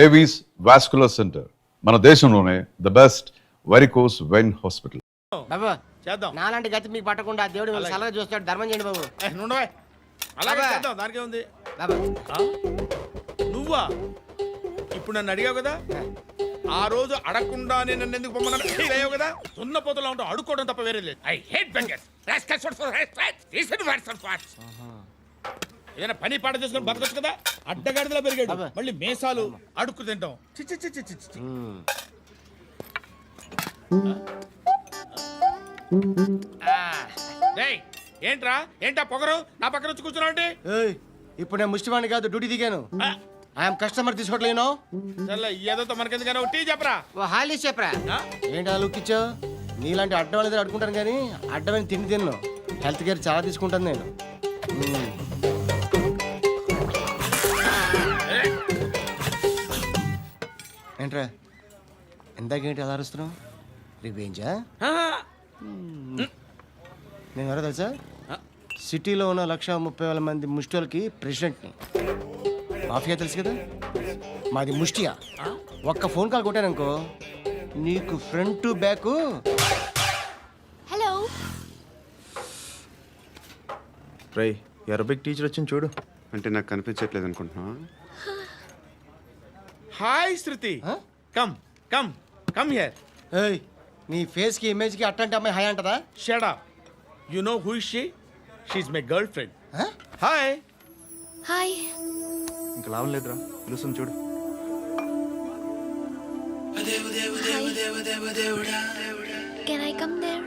Avis vascular centre మన దేశంలోనే the best varicose vein hospital. బాబు చేద్దాం. నాలాంటి గతి మీకు పట్టకుండా దేవుడు మిమ్మల్ని సలహా చూస్తాడు. ధర్మం చేయండి బాబు. నుండవే అలాగే అబ్బా. చేద్దాం, దానికే ఉంది. బాబు నువ్వా ఇప్పుడు నన్ను అడిగావు కదా, ఆ రోజు అడగకుండానే నన్ను ఎందుకు పొమ్మన్నాడు ఫీల్ అయ్యావు కదా. సున్న పోతలో ఉంటావు, అడుక్కోవడం తప్ప వేరే లేదు. I hate beggars. Rascals for rascals. Listen words and words. ఏదైనా పని పాట చేసుకుని బతకొచ్చు కదా. అడ్డగాడిదలా పెరిగాడు, అబ్బా. మళ్ళీ మేసాలు అడుక్కు తింటాం. చి చి చి చి చి చి. డేయ్, ఏంట్రా ఏంటా పొగరు నా పక్కన వచ్చి కూర్చున్నావు అంటే? ఏయ్, ఇప్పుడు నేను ముష్టివాణి కాదు, డ్యూటీ దిగాను. ఐఎమ్ కస్టమర్ తీసుకోవట్లేను. ఏదో మనకెందుకైనా టీ చెప్పరా. ఓ హాలీస్ చెప్పరా. ఆ? ఏంటి అలా లుక్ ఇచ్చావు? నీలాంటి అడ్డం వాళ్ళ అడుకుంటాను కానీ అడ్డమైన తిండి తిన్ను. హెల్త్ కేర్ చాలా తీసుకుంటాను నేను. ఏంట్రా ఎందాకేంటి అలా అరుస్తున్నావు? రివేంజా? నేను ఎవరో తెలుసా? సిటీలో ఉన్న 130,000 మంది ముష్టిలకి ప్రెసిడెంట్ని. మాఫియా తెలుసు కదా, మాది ముష్టియా. ఒక్క ఫోన్ కాల్ కొట్టాననుకో నీకు ఫ్రంట్ టు బ్యాక్. హలో రై అరబిక్ టీచర్ వచ్చింది చూడు. అంటే నాకు కనిపించట్లేదు అనుకుంటున్నా. Hi Shruti, come come come here. ఏయ్, నీ ఫేస్కి ఇమేజ్కి అట్లాంటి అమ్మాయి హాయ్ అంటదా? Shut up. You know who is she? She is my girlfriend. Hi. Hi. ఇంకా లాభం లేదురా, పిలుస్తుంది చూడు. Can I come there?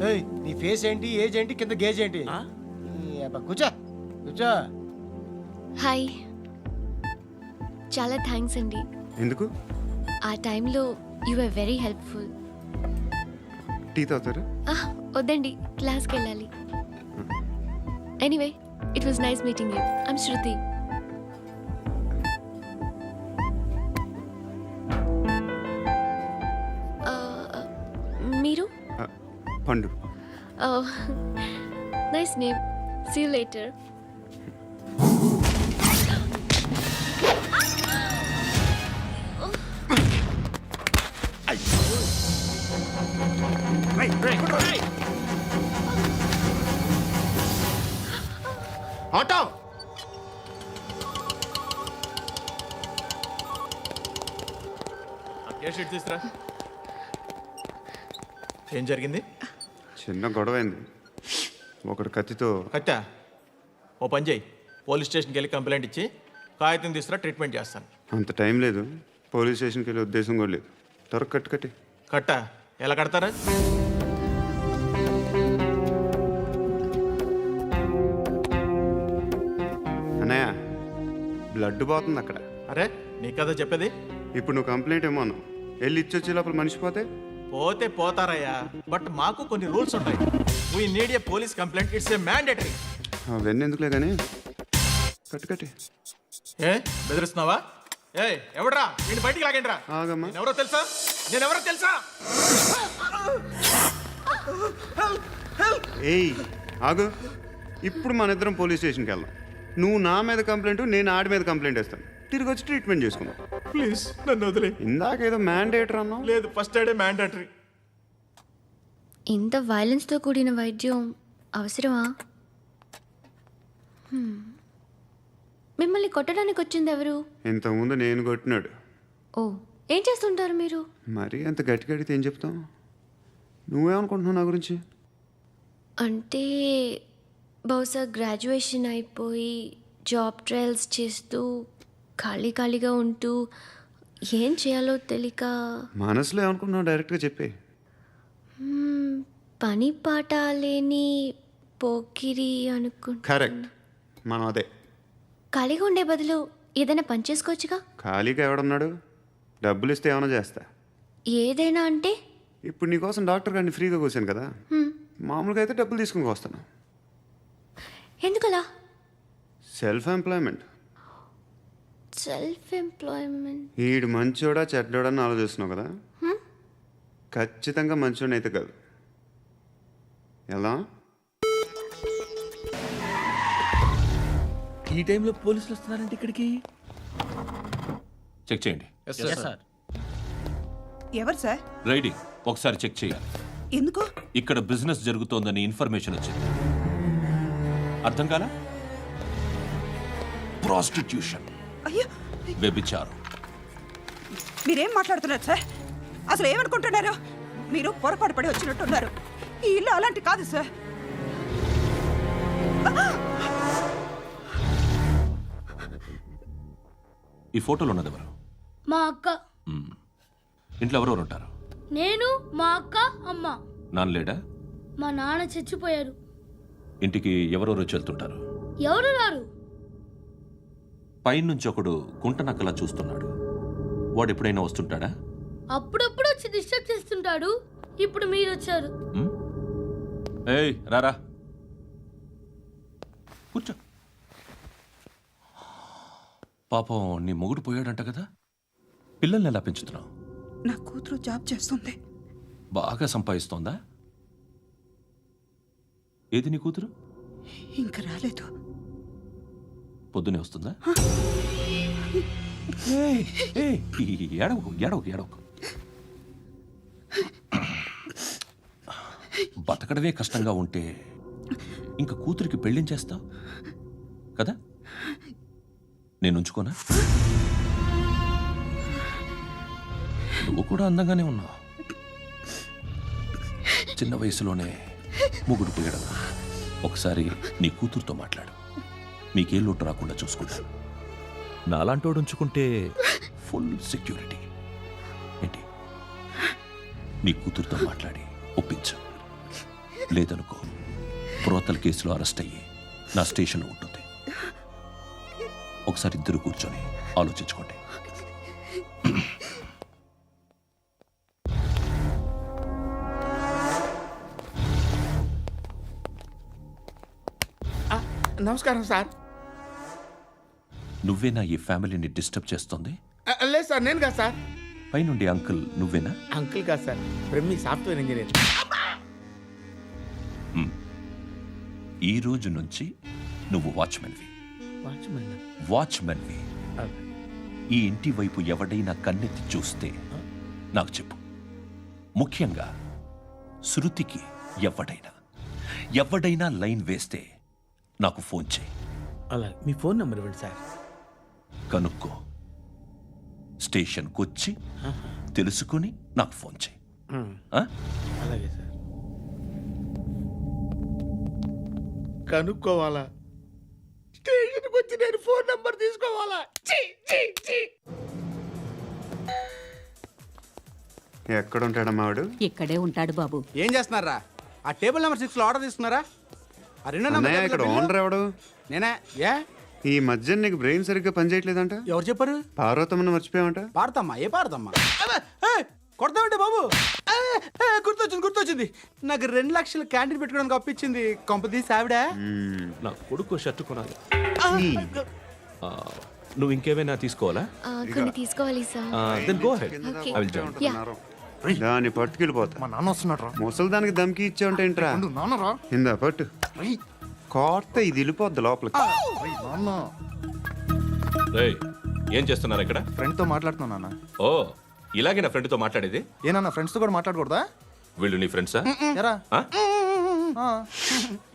ఏయ్, నీ ఫేస్ ఏంటి, ఏజ్ ఏంటి, కింద గేజ్ ఏంటి? ఈ అబ్బా, కూర్చో కూర్చో. హాయ్. చాలా థ్యాంక్స్ అండి. ఎందుకు? ఆ టైంలో you are very helpful. Tea తాగుతారా? వద్దండి, క్లాస్కి వెళ్ళాలి. Anyway, it was nice meeting you. I'm Shruti. మీరు? Pandu. Nice name. See you later. Auto. ఏ షీట్ తీసురా. ఏం జరిగింది? చిన్న గొడవ అయింది. ఒకడు కత్తితో. కట్టా ఓ పని చేయి, పోలీస్ స్టేషన్కి వెళ్ళి కంప్లైంట్ ఇచ్చి కాగితం తీసుకురా, ట్రీట్మెంట్ చేస్తాను. అంత టైం లేదు, పోలీస్ స్టేషన్కి వెళ్ళే ఉద్దేశం కూడా లేదు. త్వరగా కట్టి. కట్టా ఎలా కడతారా? అన్నయ్య, బ్లడ్ పోతుంది అక్కడ. అరే నీ కదా చెప్పేది. ఇప్పుడు నువ్వు కంప్లైంట్ ఏమో అన్నావు, వెళ్ళి ఇచ్చొచ్చే లోపల మనిషి పోతే? పోతే పోతారయ్యా, బట్ మాకు కొన్ని రూల్స్ ఉంటాయి. We need a police complaint, it's a mandatory. అవన్నీ ఎందుకులే కానీ కట్టి. ఏ బెదిరిస్తున్నావా? ఏ ఎవడ్రా నేను బయటికి లాగండి రా. ఆగమ్మా. ఎవరో తెలుసా? నేనెవరో తెలుసా? ఏయ్ ఆగు, ఇప్పుడు మన ఇద్దరం పోలీస్ స్టేషన్కి వెళ్దాం. నువ్వు నా మీద కంప్లైంట్, నేను ఆడి మీద కంప్లైంట్ వేస్తాను. తిరిగి వచ్చి ట్రీట్మెంట్ చేసుకుందాం. ప్లీజ్ నన్ను వదిలే. ఇందాకేదో మ్యాండేటర్ అన్నావు. లేదు, ఫస్ట్ ఎయిడే మ్యాండేటరీ. ఇంత వైలెన్స్తో కూడిన వైద్యం అవసరమా? మిమ్మల్ని కొట్టడానికి వచ్చింది ఎవరు? ఇంతకుముందు నేను కొట్టినాడు. ఓ, ఏం చేస్తుంటారు మీరు? మరీ అంత గట్టి గడితే ఏం చెప్తాం? నువ్వేమనుకుంటున్నావు నా గురించి? అంటే బహుశా గ్రాడ్యుయేషన్ అయిపోయి జాబ్ ట్రయల్స్ చేస్తూ ఖాళీగా ఉంటూ ఏం చేయాలో తెలియక. మనసులో ఏమనుకుంటున్నావు డైరెక్ట్గా చెప్పే. పని పాట లేని పోకిరి అనుకుంటా. కరెక్ట్, మనం అదే. ఖాళీగా ఉండే బదులు ఏదైనా పని చేసుకోవచ్చుగా. ఖాళీగా ఎవడన్నాడు? డబ్బులు ఇస్తే ఏమైనా చేస్తా. ఏదైనా అంటే? ఇప్పుడు నీకోసం డాక్టర్ గారిని ఫ్రీగా కూర్చాను కదా, మామూలుగా అయితే డబ్బులు తీసుకుని వస్తాను. ఎందుకలా? Self employment. Self employment. ఈడు మంచోడా చెడ్డోడా అని ఆలోచిస్తున్నావు కదా, ఖచ్చితంగా మంచోడని అయితే కాదు. ఎలా? ఈ టైంలో పోలీసులు వస్తున్నారంటే ఇక్కడికి? చెక్ చేయండి. ఎవరు సార్? రైడింగ్ ఒకసారి చెక్ చేయాలి. ఎందుకు? ఇక్కడ బిజినెస్ జరుగుతోందని ఇన్ఫర్మేషన్ వచ్చింది. అర్థం కాలా? ప్రాస్టిట్యూషన్, అయ్యో, వ్యభిచారం. మీరేం మాట్లాడుతున్నారు సార్? అసలు ఏమనుకుంటున్నారు? మీరు పొరపాటు పడి వచ్చినట్టున్నారు. ఈ ఇల్లు అలాంటి కాదు సార్. ఈ ఫోటోలో ఉన్నది ఎవరు? మా అక్క. ఇంట్లో ఎవరెవరు ఉంటారు? నేను, మా అక్క, అమ్మ. నాన్న లేడా? మా నాన్న చచ్చిపోయారు. ఇంటికి ఎవరెవరు వచ్చి వెళ్తుంటారు? ఎవరు రారు. పైనుంచి ఒకడు గుంట నక్కలా చూస్తున్నాడు. వాడు ఎప్పుడైనా వస్తుంటాడా? అప్పుడప్పుడు వచ్చి డిస్టర్బ్ చేస్తుంటాడు. ఇప్పుడు మీరు వచ్చారు. ఏయ్ రారా, కూర్చో. పాపం నీ మొగుడు పోయాడంట కదా, పిల్లల్ని ఎలా పెంచుతున్నావు? నా కూతురు జాబ్ చేస్తుంది. బాగా సంపాదిస్తోందా? ఏది నీ కూతురు? ఇంకా రాలేదు. పొద్దునే వస్తుందా? ఏయ్, ఏయ్, ఏడవకు ఏడవకు ఏడవకు. బతకడమే కష్టంగా ఉంటే ఇంకా కూతురికి పెళ్ళించేస్తావు కదా? నేను ఉంచుకోనా? నువ్వు కూడా అందంగానే ఉన్నావు. చిన్న వయసులోనే ముగుడు పోయడం. ఒకసారి నీ కూతురుతో మాట్లాడు. మీకే లోటు రాకుండా చూసుకుంటాను. నాలాంటోడు ఉంచుకుంటే ఫుల్ సెక్యూరిటీ. ఏంటి? నీ కూతురుతో మాట్లాడి ఒప్పించు. లేదనుకో, ప్రోతల కేసులో అరెస్ట్ అయ్యి నా స్టేషన్లో ఉంటుంది. ఒకసారి ఇద్దరు కూర్చొని ఆలోచించుకోండి. నమస్కారం సార్. నువ్వేనా ఈ ఫ్యామిలీని డిస్టర్బ్ చేస్తుంది? లేదు సార్, నేను కాదు సార్. పైనుండి అంకుల్ నువ్వేనా? అంకుల్ కాదు సార్, బ్రహ్మి సాఫ్ట్వేర్ ఇంజనీర్. ఈ రోజు నుంచి నువ్వు వాచ్మెన్వి. వాచ్మెన్వి. ఈ ఇంటి వైపు ఎవడైనా కన్నెత్తి చూస్తే నాకు చెప్పు. ముఖ్యంగా శృతికి ఎవడైనా లైన్ వేస్తే నాకు ఫోన్ చేయి. అలా మీ ఫోన్ నెంబర్ ఇవ్వండి సార్. కనుక్కో, స్టేషన్కి వచ్చి తెలుసుకుని నాకు ఫోన్ చేయి. ఆ? అలాగే సార్. కనుక్కోవాలా? స్టేషన్కి వచ్చి నేను ఫోన్ నంబర్ తీసుకోవాలా? ఎక్కడ ఉంటాడమ్మా వాడు? ఇక్కడే ఉంటాడు బాబు. ఏం చేస్తున్నారా? ఆ టేబుల్ నెంబర్ 6 లో ఆర్డర్ తీసుకున్నారా? ఆ రెండో నెంబర్ అన్నయ్య, ఇక్కడ ఓనర్ ఎవడు? నేనే. ఏ ఈ మధ్య నీకు బ్రెయిన్ సరిగ్గా పనిచేయట్లేదంట. ఎవరు చెప్పారు? పార్వతమ్మను మర్చిపోయావంట. పాడతామ్మా? ఏ పాడతామ్మా? కొడతామంటే బాబు. గుర్తొచ్చింది. నాకు 2 లక్షలు క్యాంటీన్ పెట్టుకోవడానికి అప్పించింది. కొంపదీసి ఆవిడ. నా కొడుకు షర్టు కొనాలి. నువ్వు ఇంకేమైనా తీసుకోవాలా? కొన్ని తీసుకోవాలి sir. Then go ahead. Okay. I will join. దాన్ని పట్టుకెళ్ళిపోతా. మా నాన్న వస్తున్నాడు రా. ముసలి దానికి దమ్కి ఇచ్చావంట ఏంట్రా? నాన్నరా. ఇందా పట్టు. కోర్త ఇది వెళ్ళిపోద్ది లోపలికి. రేయ్, ఏం చేస్తున్నారు ఇక్కడ? ఫ్రెండ్ తో మాట్లాడుతున్నా నాన్న. ఓ, ఇలాగే నా ఫ్రెండ్తో మాట్లాడేది? ఏనా ఫ్రెండ్స్ తో కూడా మాట్లాడకూడదా? వీళ్ళు నీ ఫ్రెండ్సా? ఎరా ఆ?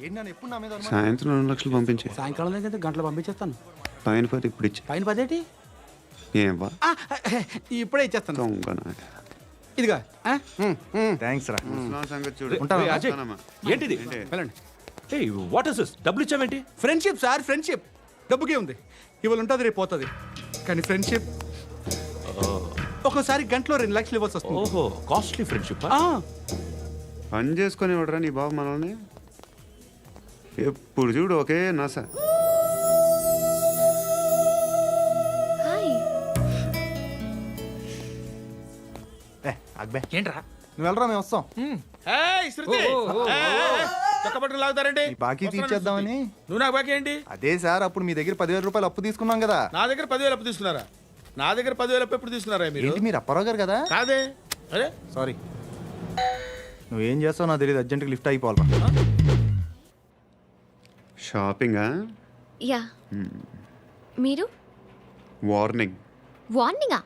ఏంటి నాన్న ఎప్పుడు నా మీద అనుమానం? సాయంత్రం 2 లక్షలు పంపించే. సాయంకాలం దగ్గర గంటలు పంపించేస్తాను. పైన 10 ఇప్పుడు ఇచ్చే. పైన 10 ఏం వా ఇప్పుడే ఇచ్చేస్తాను. దొంగనా. ఇదిగా థ్యాంక్స్ రా. ముసలాం సంగతి చూడు. ఉంటాను. రేయ్, అజయ్, ఉంటానమ్మా. ఏంటిది? వెళ్ళండి. ఏయ్, వాట్ ఇస్ దిస్? డబ్బులు ఇచ్చావేంటి? Friendship sir, friendship. డబ్బుకే ఉంది. ఇవాళ ఉంటుంది, రేపు పోతుంది. కానీ ఫ్రెండ్షిప్ ఒక్కోసారి గంటలో 2 లక్షలు ఇవ్వాల్సి వస్తుంది. ఓహో, కాస్ట్లీ ఫ్రెండ్షిప్. పని చేసుకొని ఇవ్వడరా నీ బాబు మనల్ని. ఎప్పుడు చూడు ఒకే నాస. హాయ్. అక్బే ఏంట్రా? నువ్వు వెళ్ళరా, మేము వస్తాం. ఏయ్, శృతి! ఏయ్, చొక్కా పట్టుకుని లాగుతారండి? బాకీ తీర్చేద్దామని. నువ్వు నాకు బాకీ ఏంటి? అదే సార్, అప్పుడు మీ దగ్గర 10,000 రూపాయలు అప్పు తీసుకున్నాం కదా. నా దగ్గర 10,000 అప్పు తీసుకున్నారా? నా దగ్గర 10,000 అప్పు ఎప్పుడు తీసుకున్నారా మీరు? ఏంటి మీరు అప్పారావు గారు కదా? కాదే. అరే సారీ. నువ్వేం చేస్తావు నాకు తెలియదు. అర్జెంట్గా లిఫ్ట్ అయిపోవాలి. షాపింగా యా మీరు వార్నింగ్. వార్నింగా?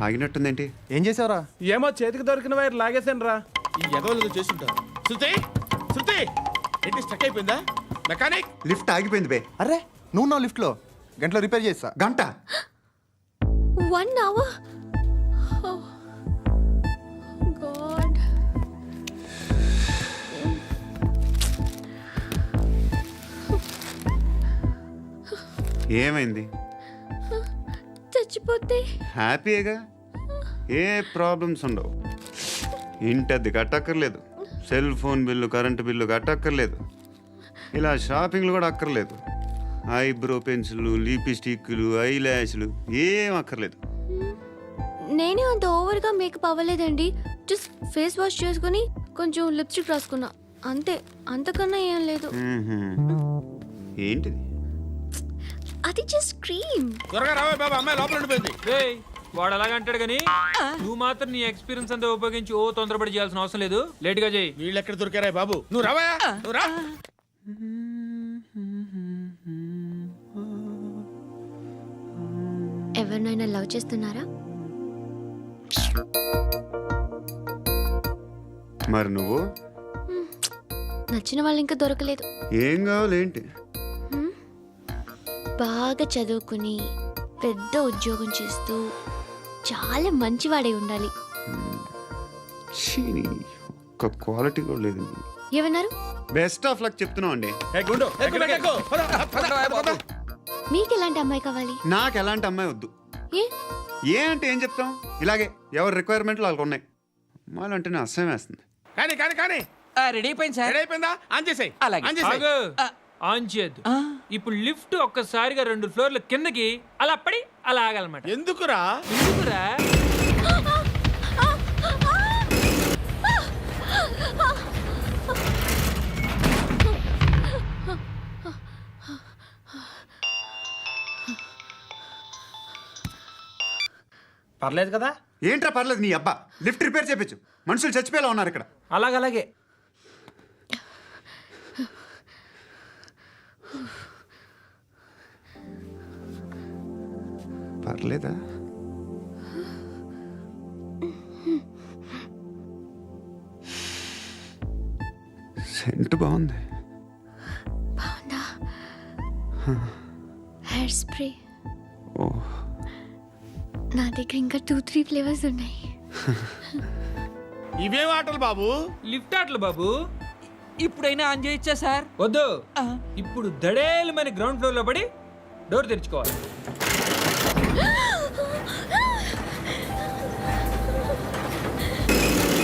ఆగినట్టుందేంటి? ఏం చేసావురా? ఏమో చేతికి దొరికిన వైర్ లాగేసాను రా. ఈ ఎగవలు చేస్తుంటారు. శృతి శృతి ఏంటి స్టక్ అయిపోయిందా? మెకానిక్ లిఫ్ట్ ఆగిపోయింది బే. అరే నువ్వు నా లిఫ్ట్లో గంటలో రిపేర్ చేస్తా. గంట 1 hour? Oh, God. ఏమైంది? చచ్చిపోతే హ్యాపీగా, ఏ ప్రాబ్లమ్స్ ఉండవు. ఇంటి అద్దె కట్టక్కర్లేదు, cell phone bill, current bill కట్టక్కర్లేదు, ఇలా షాపింగ్లు కూడా అక్కర్లేదు. ఐబ్రో పెన్సిల్లు, లిప్స్టిక్లు, ఐ ల్యాష్లు ఏం అక్కర్లేదు. నేనే అంత ఓవర్గా మేకప్ అవ్వలేదండి. జస్ట్ ఫేస్ వాష్ చేసుకుని కొంచెం లిప్స్టిక్ రాసుకున్నా అంతే, అంతకన్నా ఏం లేదు. ఏంటిది? అది జస్ట్ క్రీమ్. త్వరగా రావే బాబా, అమ్మాయి లోపల ఉండిపోయింది. వాడు అలాగంటాడు కానీ నువ్వు మాత్రం నీ ఎక్స్పీరియన్స్ అంతా ఉపయోగించి ఓ తొందరపడి చేయాల్సిన అవసరం లేదు. లేట్ గా చేయి. వీళ్ళు ఎక్కడ దొరికారా బాబు? నువ్వు రావా, నువ్వు రా. ఎవరినైనా లవ్ చేస్తున్నారా? మరి నువ్వు? నచ్చిన వాళ్ళు ఇంకా దొరకలేదు. ఏం కావాలి ఏంటి? బాగా చదువుకుని పెద్ద ఉద్యోగం చేస్తూ చాలా మంచివాడై ఉండాలి. ఒక్క క్వాలిటీ కూడా లేదు. ఏమన్నారు? బెస్ట్ ఆఫ్ లక్ చెప్తున్నావు అండి. ఏ గుండు, ఎక్కు, ఎక్కు. పద, పద, పద. మీకు ఎలాంటి అమ్మాయి కావాలి? నాకు ఎలాంటి అమ్మాయి వద్దు. ఏ ఏ అంటే ఏం చెప్తాం, ఇలాగే ఎవరి రిక్వైర్మెంట్లు వాళ్ళకు ఉన్నాయి. అమ్మాయిలు అంటేనే అసహ్యం వేస్తుంది. కానీ కానీ కానీ రెడీ అయిపోయింది సార్. రెడీ అయిపోయిందా? ఆన్ చేసేయ్. అలాగే. ఆన్ చేసేయ్. ఆన్ చేయద్దు. ఇప్పుడు లిఫ్ట్ ఒక్కసారిగా 2 ఫ్లోర్ల కిందకి అలా పడి అలా ఆగాలన్నమాట. ఎందుకురా? ఎందుకురా? పర్లేదు కదా? ఏంట్రా పర్లేదు నీ అబ్బా. లిఫ్ట్ రిపేర్ చేయించు, మనుషులు చచ్చిపోయేలా ఉన్నారు ఇక్కడ. అలాగలాగే. పర్లేదా? సెంట్ బాగుంది. బాగుందా? హెయిర్ స్ప్రే ఓ, నా దగ్గర ఇంకా 2-3 ఫ్లేవర్స్ ఉన్నాయి. ఇవేం ఆటలు బాబు? లిఫ్ట్ ఆటలు బాబు. ఇప్పుడైనా ఆన్ చేయొచ్చా సార్? వద్దు. ఇప్పుడు దడేలు మన గ్రౌండ్ ఫ్లోర్ లో పడి డోర్ తెరుచుకోవాలి.